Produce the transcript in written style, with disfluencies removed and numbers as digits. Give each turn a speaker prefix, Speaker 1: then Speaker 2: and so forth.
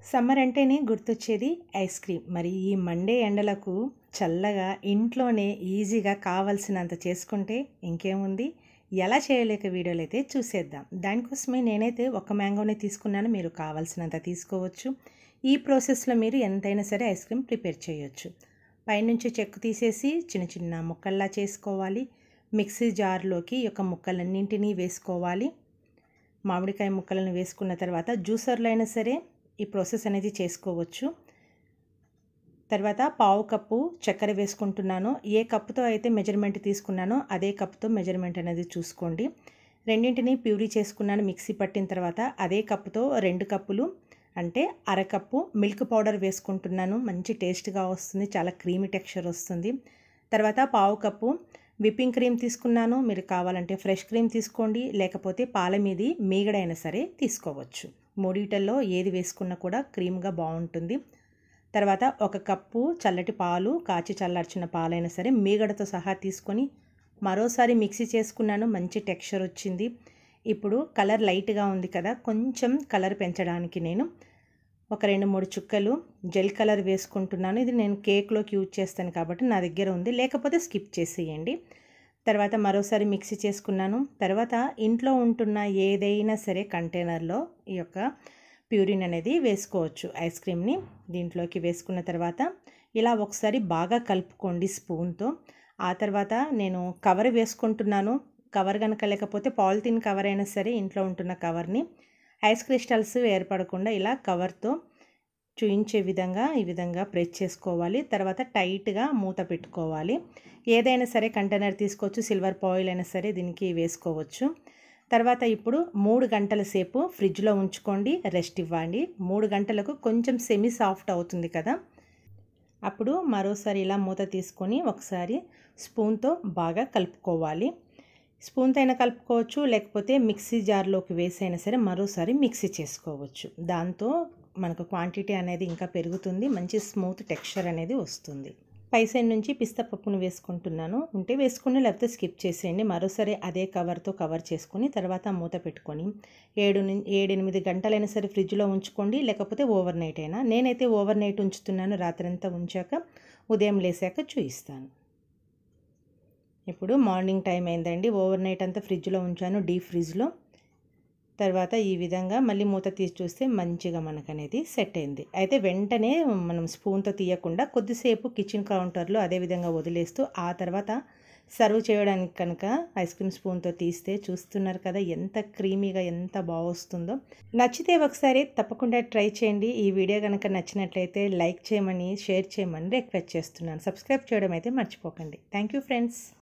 Speaker 1: Summer అంటేనే గుర్తొచ్చేది ice cream. మరి ఈ మండే ఎండలకు చల్లగా ఇంట్లోనే ఈజీగా కావాల్సినంత చేసుకుంటే ఇంకేముంది? ఎలా చేయలేక వీడియోలైతే చూసేద్దాం. దానికోసమే నేనైతే ఒక మ్యాంగోనే తీసుకున్నాను. మీరు కావాల్సినంత తీసుకోవచ్చు. ఈ ప్రాసెస్‌లో మీరు ఎంతైనా సరే ఐస్ క్రీమ్ ప్రిపేర్ చేయొచ్చు. పైనుంచి చెక్కు తీసేసి చిన్న చిన్న ముక్కల్లా చేసుకోవాలి. మిక్సీ జార్‌లోకి ఈ యొక్క ముక్కలన్నింటినీ వేసుకోవాలి. మామిడికాయ ముక్కలను వేసుకున్న తర్వాత జ్యూసర్‌లో అయినా సరే ఈ ప్రాసెస్ అనేది చేసుకోవచ్చు. తర్వాత పావు కప్పు చక్కెర వేసుకుంటున్నాను. ఏ కప్పుతో అయితే మెజర్మెంట్ తీసుకున్నానో అదే కప్పుతో మెజర్మెంట్ అనేది చూసుకోండి. రెండింటిని ప్యూరీ చేసుకున్నాను మిక్సీ పట్టిన తర్వాత. అదే కప్పుతో 2 కప్పులు అంటే అరకప్పు మిల్క్ పౌడర్ వేసుకుంటున్నాను. మంచి టేస్ట్‌గా వస్తుంది. చాలా క్రీమీ టెక్స్చర్ వస్తుంది. తర్వాత పావు కప్పు విప్పింగ్ క్రీమ్ తీసుకున్నాను. మీరు కావాలంటే ఫ్రెష్ క్రీమ్ తీసుకోండి, లేకపోతే పాల మీది మీగడైనా సరే తీసుకోవచ్చు. మూడిటల్లో ఏది వేసుకున్నా కూడా క్రీమ్‌గా బాగుంటుంది. తర్వాత 1 కప్పు చల్లటి పాలు, కాచి చల్లార్చిన పాలైనా సరే మీగడతో సహా తీసుకొని మరోసారి మిక్సీ చేసుకున్నాను. మంచి టెక్స్చర్ వచ్చింది. ఇప్పుడు కలర్ లైట్‌గా ఉంది కదా, కొంచెం కలర్ పెంచడానికి నేను ఒక 2, 3 చుక్కలు జెల్ కలర్ వేసుకుంటున్నాను. ఇది నేను కేక్‌లోకి యూజ్ చేస్తాను కాబట్టి నా దగ్గర ఉంది, లేకపోతే స్కిప్ చేసేయండి. తర్వాత మరోసారి మిక్సీ చేసుకున్నాను. తర్వాత ఇంట్లో ఉంటున్న ఏదైనా సరే కంటైనర్లో ఈ యొక్క ప్యూరిన్ అనేది వేసుకోవచ్చు. ఐస్ క్రీమ్ని దీంట్లోకి వేసుకున్న తర్వాత ఇలా ఒకసారి బాగా కలుపుకోండి స్పూన్తో. ఆ తర్వాత నేను కవర్ వేసుకుంటున్నాను. కవర్ కనుక లేకపోతే పాలిథిన్ కవర్ అయినా సరే ఇంట్లో ఉంటున్న కవర్ని ఐస్ క్రిస్టల్స్ ఏర్పడకుండా ఇలా కవర్తో చూయించే విధంగా ఈ విధంగా ప్రెస్ చేసుకోవాలి. తర్వాత టైట్గా మూత పెట్టుకోవాలి. ఏదైనా సరే కంటైనర్ తీసుకోవచ్చు, సిల్వర్ ఫాయిల్ అయినా సరే దీనికి వేసుకోవచ్చు. తర్వాత ఇప్పుడు 3 గంటల సేపు ఫ్రిడ్జ్లో ఉంచుకోండి, రెస్ట్ ఇవ్వండి. 3 గంటలకు కొంచెం సెమీ సాఫ్ట్ అవుతుంది కదా, అప్పుడు మరోసారి ఇలా మూత తీసుకొని ఒకసారి స్పూన్తో బాగా కలుపుకోవాలి. స్పూన్తో అయినా కలుపుకోవచ్చు, లేకపోతే మిక్సీ జార్లోకి వేసైనా సరే మరోసారి మిక్సీ చేసుకోవచ్చు. దాంతో మనకు క్వాంటిటీ అనేది ఇంకా పెరుగుతుంది, మంచి స్మూత్ టెక్స్చర్ అనేది వస్తుంది. పై సైడ్ నుంచి పిస్తా పప్పును వేసుకుంటున్నాను. ఉంటే వేసుకుని, లేకపోతే స్కిప్ చేసేయండి. మరోసారి అదే కవర్తో కవర్ చేసుకొని తర్వాత మూత పెట్టుకొని 7-8 గంటలైనా సరే ఫ్రిడ్జ్లో ఉంచుకోండి, లేకపోతే ఓవర్ నైట్ అయినా. నేనైతే ఓవర్ నైట్ ఉంచుతున్నాను. రాత్రంతా ఉంచాక ఉదయం లేసాక చూపిస్తాను. ఇప్పుడు మార్నింగ్ టైం అయిందండి. ఓవర్ నైట్ అంతా ఫ్రిడ్జ్లో ఉంచాను, డీప్ ఫ్రిడ్జ్లో. తర్వాత ఈ విధంగా మళ్ళీ మూత తీసి చూస్తే మంచిగా మనకనేది సెట్ అయింది. అయితే వెంటనే మనం స్పూన్తో తీయకుండా కొద్దిసేపు కిచెన్ కౌంటర్లో అదే విధంగా వదిలేస్తూ ఆ తర్వాత సర్వ్ చేయడానికి కనుక ఐస్ క్రీమ్ స్పూన్తో తీస్తే చూస్తున్నారు కదా ఎంత క్రీమీగా ఎంత బాగొస్తుందో. నచ్చితే ఒకసారి తప్పకుండా ట్రై చేయండి. ఈ వీడియో కనుక నచ్చినట్లయితే లైక్ చేయమని, షేర్ చేయమని రిక్వెస్ట్ చేస్తున్నాను. సబ్స్క్రైబ్ చేయడం అయితే మర్చిపోకండి. Thank you friends.